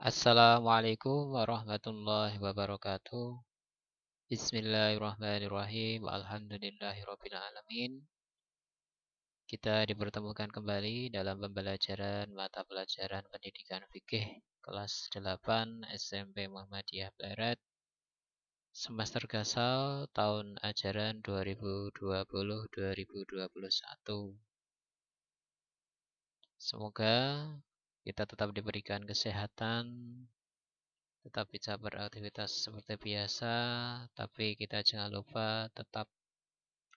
Assalamualaikum warahmatullahi wabarakatuh. Bismillahirrahmanirrahim. Alhamdulillahirabbil alamin. Kita dipertemukan kembali dalam pembelajaran mata pelajaran pendidikan fikih kelas 8 SMP Muhammadiyah Barat semester Gasal tahun ajaran 2020-2021. Semoga kita tetap diberikan kesehatan, tetap bisa beraktivitas seperti biasa, tapi kita jangan lupa tetap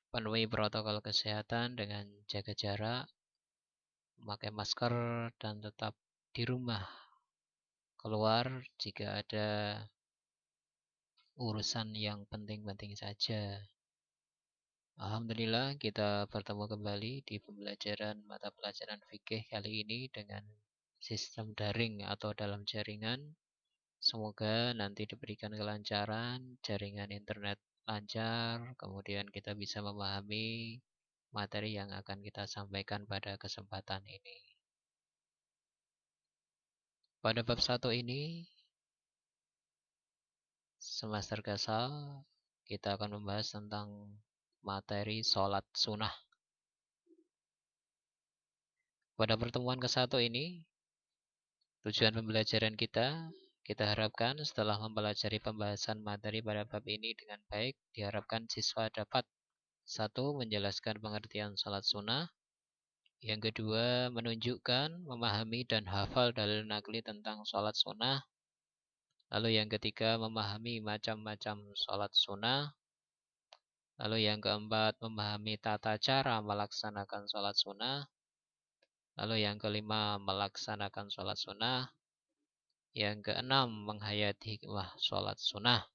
penuhi protokol kesehatan dengan jaga jarak, memakai masker, dan tetap di rumah. Keluar jika ada urusan yang penting-penting saja. Alhamdulillah kita bertemu kembali di pembelajaran mata pelajaran fikih kali ini dengan sistem daring atau dalam jaringan. Semoga nanti diberikan kelancaran, jaringan internet lancar, kemudian kita bisa memahami materi yang akan kita sampaikan pada kesempatan ini. Pada bab 1 ini, semester Gasal, kita akan membahas tentang materi sholat sunnah. Pada pertemuan ke-1 ini, tujuan pembelajaran kita harapkan setelah mempelajari pembahasan materi pada bab ini dengan baik, diharapkan siswa dapat 1. Menjelaskan pengertian sholat sunnah. Yang kedua, menunjukkan, memahami, dan hafal dalil naqli tentang sholat sunnah. Lalu yang ketiga, memahami macam-macam sholat sunnah. Lalu yang keempat, memahami tata cara melaksanakan sholat sunnah. Lalu yang kelima, melaksanakan sholat sunnah. Yang keenam, menghayati hikmah sholat sunnah.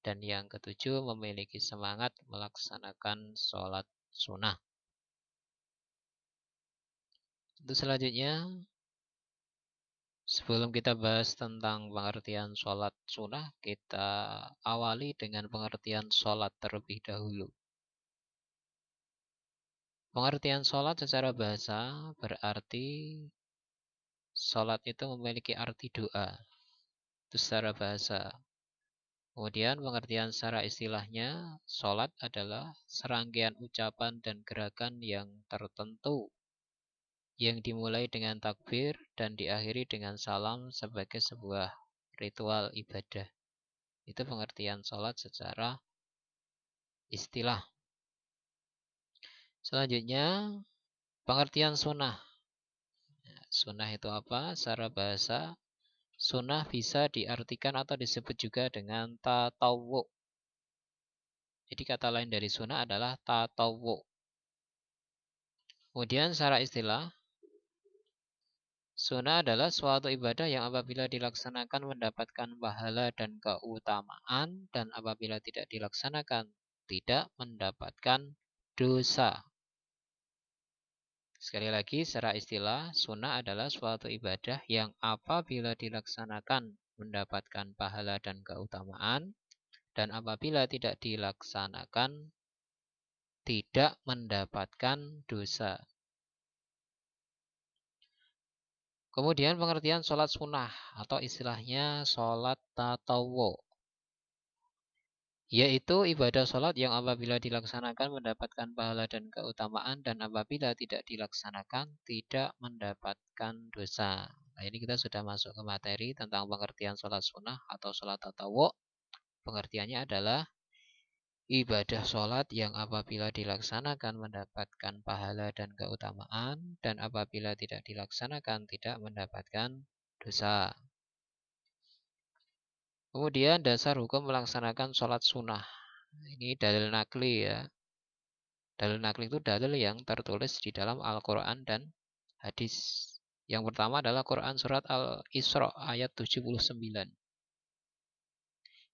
Dan yang ketujuh, memiliki semangat melaksanakan sholat sunnah. Untuk selanjutnya, sebelum kita bahas tentang pengertian sholat sunnah, kita awali dengan pengertian sholat terlebih dahulu. Pengertian sholat secara bahasa berarti sholat itu memiliki arti doa. Itu secara bahasa. Kemudian pengertian secara istilahnya, sholat adalah serangkaian ucapan dan gerakan yang tertentu yang dimulai dengan takbir dan diakhiri dengan salam sebagai sebuah ritual ibadah. Itu pengertian sholat secara istilah. Selanjutnya, pengertian sunnah. Sunnah itu apa? Secara bahasa, sunnah bisa diartikan atau disebut juga dengan tatawwu. Jadi kata lain dari sunnah adalah tatawwu. Kemudian secara istilah, sunnah adalah suatu ibadah yang apabila dilaksanakan mendapatkan pahala dan keutamaan, dan apabila tidak dilaksanakan tidak mendapatkan dosa. Sekali lagi, secara istilah, sunnah adalah suatu ibadah yang apabila dilaksanakan mendapatkan pahala dan keutamaan, dan apabila tidak dilaksanakan tidak mendapatkan dosa. Kemudian pengertian sholat sunnah atau istilahnya sholat tatawwu, yaitu ibadah sholat yang apabila dilaksanakan mendapatkan pahala dan keutamaan, dan apabila tidak dilaksanakan tidak mendapatkan dosa. Nah, ini kita sudah masuk ke materi tentang pengertian sholat sunnah atau sholat tatawwu. Pengertiannya adalah ibadah sholat yang apabila dilaksanakan mendapatkan pahala dan keutamaan, dan apabila tidak dilaksanakan tidak mendapatkan dosa. Kemudian dasar hukum melaksanakan sholat sunnah. Ini dalil naqli ya. Dalil naqli itu dalil yang tertulis di dalam Al-Quran dan hadis. Yang pertama adalah Quran surat Al-Isra ayat 79.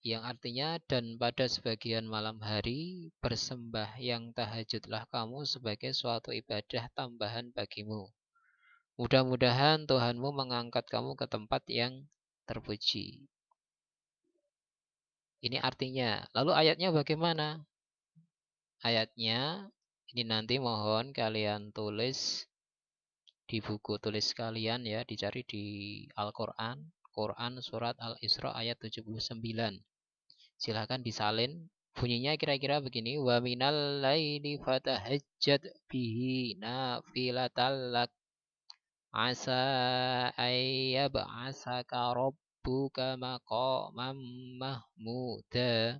Yang artinya, dan pada sebagian malam hari bersembahyang tahajudlah kamu sebagai suatu ibadah tambahan bagimu. Mudah-mudahan Tuhanmu mengangkat kamu ke tempat yang terpuji. Ini artinya. Lalu ayatnya bagaimana? Ayatnya ini nanti mohon kalian tulis di buku tulis kalian ya, dicari di Al-Quran, Quran surat Al-Isra ayat 79. Silahkan disalin. Bunyinya kira-kira begini. Wa minal laili fatahajjad bihi nafilatal lak asa ayyab'asaka rabbuka maqamam mahmuda.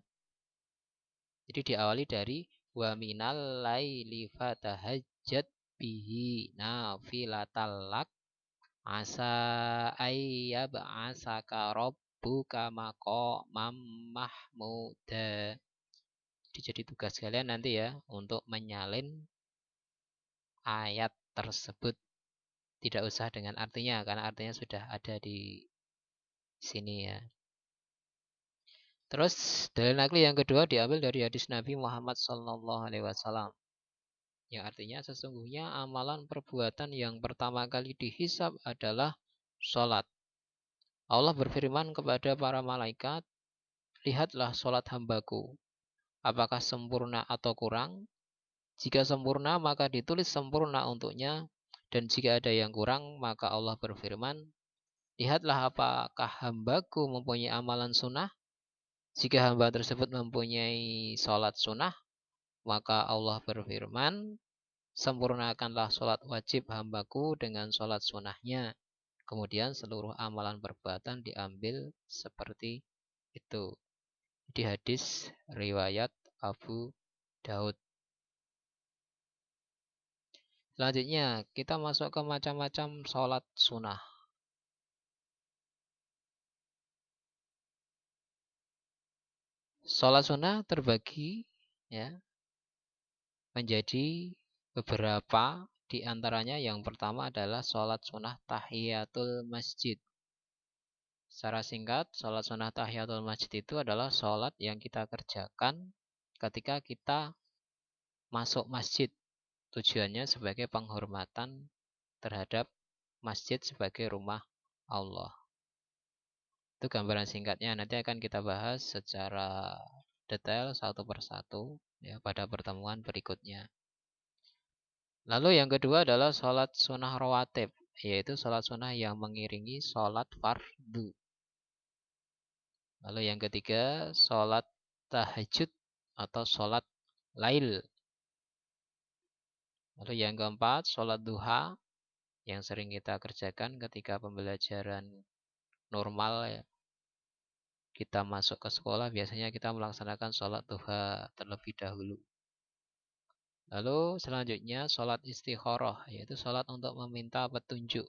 Jadi diawali dari wa minal laili fatahajjad bihi nafilatal lak asa ayyab'asaka rabbuka maqamam mahmuda. Jadi tugas kalian nanti ya untuk menyalin ayat tersebut. Tidak usah dengan artinya karena artinya sudah ada di sini ya. Terus dalil nakli yang kedua diambil dari hadis Nabi Muhammad SAW, yang artinya sesungguhnya amalan perbuatan yang pertama kali dihisab adalah sholat. Allah berfirman kepada para malaikat, lihatlah sholat hambaku, apakah sempurna atau kurang? Jika sempurna maka ditulis sempurna untuknya, dan jika ada yang kurang maka Allah berfirman, lihatlah apakah hambaku mempunyai amalan sunnah. Jika hamba tersebut mempunyai sholat sunnah, maka Allah berfirman, sempurnakanlah sholat wajib hambaku dengan sholat sunnahnya. Kemudian seluruh amalan perbuatan diambil seperti itu. Di hadis riwayat Abu Daud. Selanjutnya kita masuk ke macam-macam sholat sunnah. Sholat sunnah terbagi ya menjadi beberapa, di antaranya yang pertama adalah sholat sunnah tahiyatul masjid. Secara singkat, sholat sunnah tahiyatul masjid itu adalah sholat yang kita kerjakan ketika kita masuk masjid. Tujuannya sebagai penghormatan terhadap masjid sebagai rumah Allah. Itu gambaran singkatnya. Nanti akan kita bahas secara detail satu persatu ya pada pertemuan berikutnya. Lalu yang kedua adalah sholat sunnah rawatib, yaitu sholat sunnah yang mengiringi sholat fardu. Lalu yang ketiga sholat tahajud atau sholat lail. Lalu yang keempat sholat duha yang sering kita kerjakan ketika pembelajaran normal ya. Kita masuk ke sekolah, biasanya kita melaksanakan sholat duha terlebih dahulu. Lalu selanjutnya sholat istikharah, yaitu sholat untuk meminta petunjuk.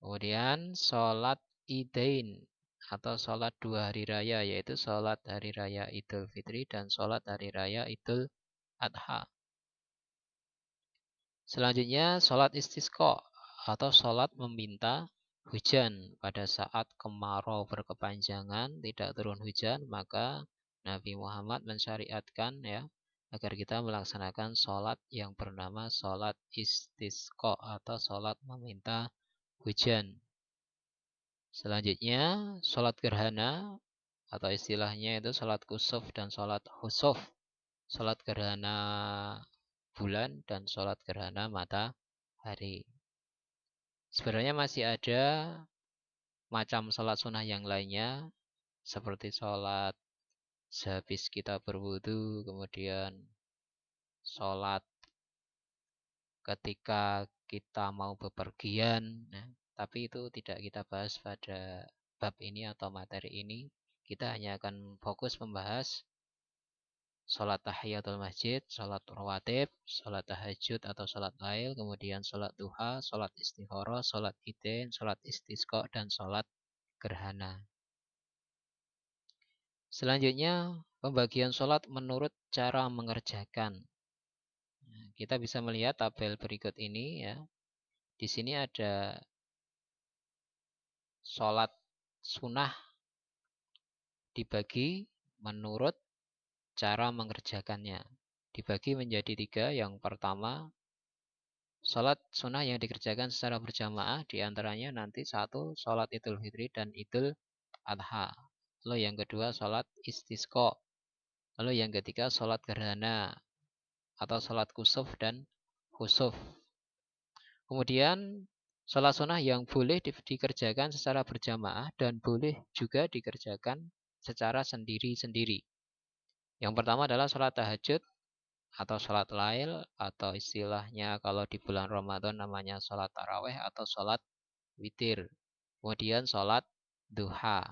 Kemudian sholat idain atau sholat 2 hari raya, yaitu sholat hari raya Idul Fitri dan sholat hari raya Idul Adha. Selanjutnya sholat istisqa atau sholat meminta hujan. Pada saat kemarau berkepanjangan tidak turun hujan, maka Nabi Muhammad mensyariatkan ya agar kita melaksanakan sholat yang bernama sholat istisqa atau sholat meminta hujan. Selanjutnya sholat gerhana atau istilahnya itu sholat kusuf dan sholat khusuf. Sholat gerhana bulan dan sholat gerhana matahari. Sebenarnya masih ada macam sholat sunnah yang lainnya, seperti sholat sehabis kita berwudu, kemudian sholat ketika kita mau bepergian. Nah, tapi itu tidak kita bahas pada bab ini atau materi ini. Kita hanya akan fokus membahas sholat tahiyatul masjid, sholat rawatib, sholat tahajud atau sholat lail, kemudian sholat duha, sholat istikharah, sholat idain, sholat istisqa, dan sholat gerhana. Selanjutnya, pembagian sholat menurut cara mengerjakan. Kita bisa melihat tabel berikut ini ya. Di sini ada sholat sunnah dibagi menurut cara mengerjakannya. Dibagi menjadi 3. Yang pertama, sholat sunnah yang dikerjakan secara berjamaah, diantaranya nanti 1. Sholat Idul Fitri dan Idul Adha. Lalu yang kedua, sholat istisqa. Lalu yang ketiga, sholat gerhana atau sholat kusuf dan khusuf. Kemudian Sholat sunnah yang boleh dikerjakan secara berjamaah dan boleh juga dikerjakan secara sendiri-sendiri. Yang pertama adalah sholat tahajud atau sholat lail, atau istilahnya kalau di bulan Ramadan namanya sholat taraweh atau sholat witir. Kemudian sholat duha.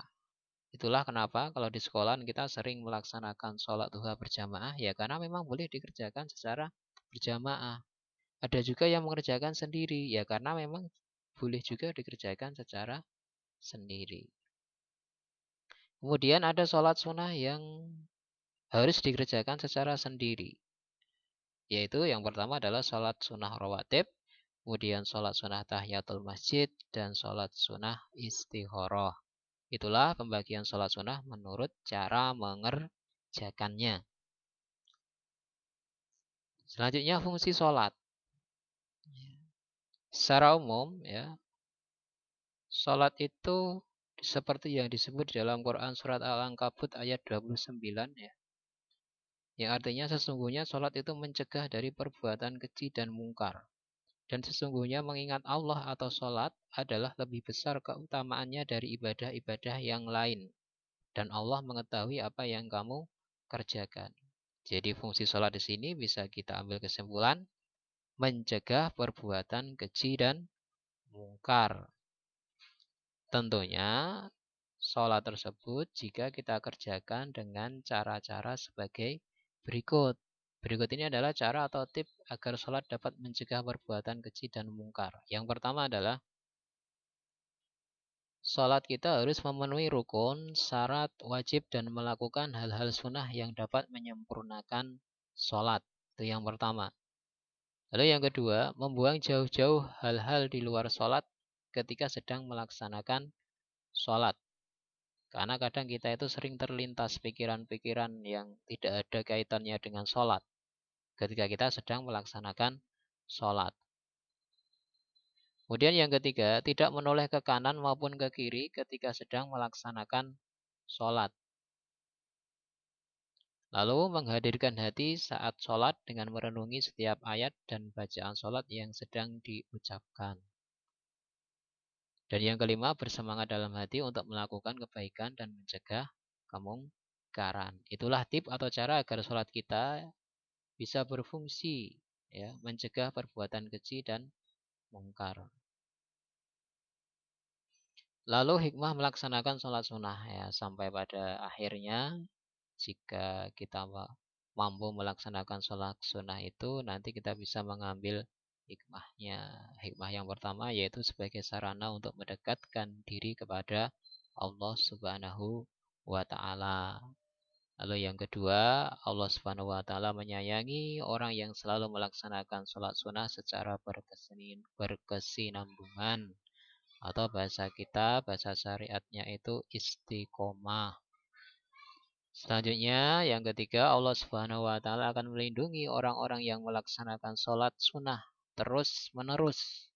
Itulah kenapa kalau di sekolah kita sering melaksanakan sholat duha berjamaah, ya karena memang boleh dikerjakan secara berjamaah. Ada juga yang mengerjakan sendiri, ya karena memang boleh juga dikerjakan secara sendiri. Kemudian ada sholat sunnah yang harus dikerjakan secara sendiri. Yaitu yang pertama adalah sholat sunnah rawatib, kemudian sholat sunnah tahiyatul masjid, dan sholat sunnah istikharah. Itulah pembagian sholat sunnah menurut cara mengerjakannya. Selanjutnya fungsi sholat. Secara umum, ya, sholat itu seperti yang disebut di dalam Quran surat Al-Ankabut ayat 29, ya. Yang artinya sesungguhnya sholat itu mencegah dari perbuatan keji dan mungkar. Dan sesungguhnya mengingat Allah atau sholat adalah lebih besar keutamaannya dari ibadah-ibadah yang lain. Dan Allah mengetahui apa yang kamu kerjakan. Jadi fungsi sholat di sini bisa kita ambil kesimpulan mencegah perbuatan keji dan mungkar. Tentunya sholat tersebut jika kita kerjakan dengan cara-cara sebagai berikut. Berikut ini adalah cara atau tip agar sholat dapat mencegah perbuatan keji dan mungkar. Yang pertama adalah sholat kita harus memenuhi rukun, syarat, wajib, dan melakukan hal-hal sunnah yang dapat menyempurnakan sholat. Itu yang pertama. Lalu yang kedua, membuang jauh-jauh hal-hal di luar sholat ketika sedang melaksanakan sholat. Karena kadang kita itu sering terlintas pikiran-pikiran yang tidak ada kaitannya dengan sholat ketika kita sedang melaksanakan sholat. Kemudian yang ketiga, tidak menoleh ke kanan maupun ke kiri ketika sedang melaksanakan sholat. Lalu menghadirkan hati saat sholat dengan merenungi setiap ayat dan bacaan sholat yang sedang diucapkan. Dan yang kelima, bersemangat dalam hati untuk melakukan kebaikan dan mencegah kemungkaran. Itulah tip atau cara agar sholat kita bisa berfungsi, ya, mencegah perbuatan keji dan mungkar. Lalu hikmah melaksanakan sholat sunnah, ya, sampai pada akhirnya jika kita mampu melaksanakan sholat sunnah itu nanti kita bisa mengambil hikmahnya. Hikmah yang pertama yaitu sebagai sarana untuk mendekatkan diri kepada Allah Subhanahu wa Ta'ala. Lalu yang kedua, Allah Subhanahu wa Ta'ala menyayangi orang yang selalu melaksanakan sholat sunnah secara berkesinambungan. Atau bahasa kita, bahasa syariatnya itu istiqomah. Selanjutnya, yang ketiga, Allah Subhanahu wa Ta'ala akan melindungi orang-orang yang melaksanakan sholat sunnah terus menerus.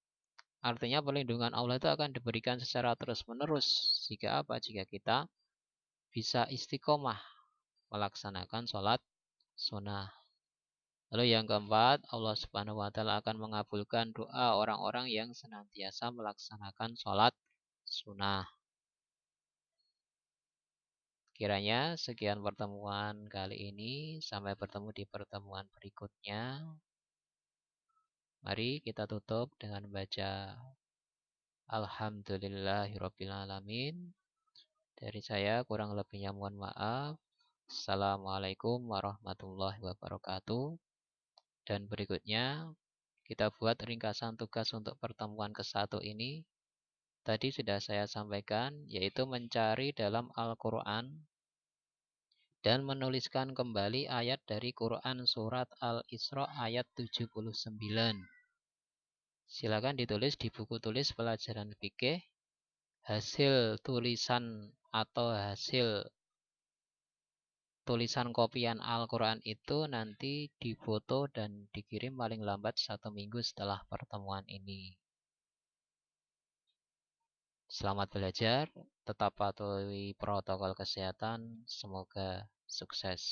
Artinya perlindungan Allah itu akan diberikan secara terus menerus. Jika apa? Jika kita bisa istiqomah melaksanakan sholat sunnah. Lalu yang keempat, Allah Subhanahu wa Ta'ala akan mengabulkan doa orang-orang yang senantiasa melaksanakan sholat sunnah. Kiranya sekian pertemuan kali ini. Sampai bertemu di pertemuan berikutnya. Mari kita tutup dengan baca Alhamdulillahirabbil alamin. Dari saya kurang lebihnya mohon maaf. Assalamualaikum warahmatullahi wabarakatuh. Dan berikutnya kita buat ringkasan tugas untuk pertemuan ke-1 ini. Tadi sudah saya sampaikan, yaitu mencari dalam Al-Quran dan menuliskan kembali ayat dari Quran surat Al-Isra ayat 79. Silakan ditulis di buku tulis pelajaran fikih. Hasil tulisan atau hasil tulisan kopian Al-Quran itu nanti difoto dan dikirim paling lambat 1 minggu setelah pertemuan ini. Selamat belajar, tetap patuhi protokol kesehatan, semoga sukses.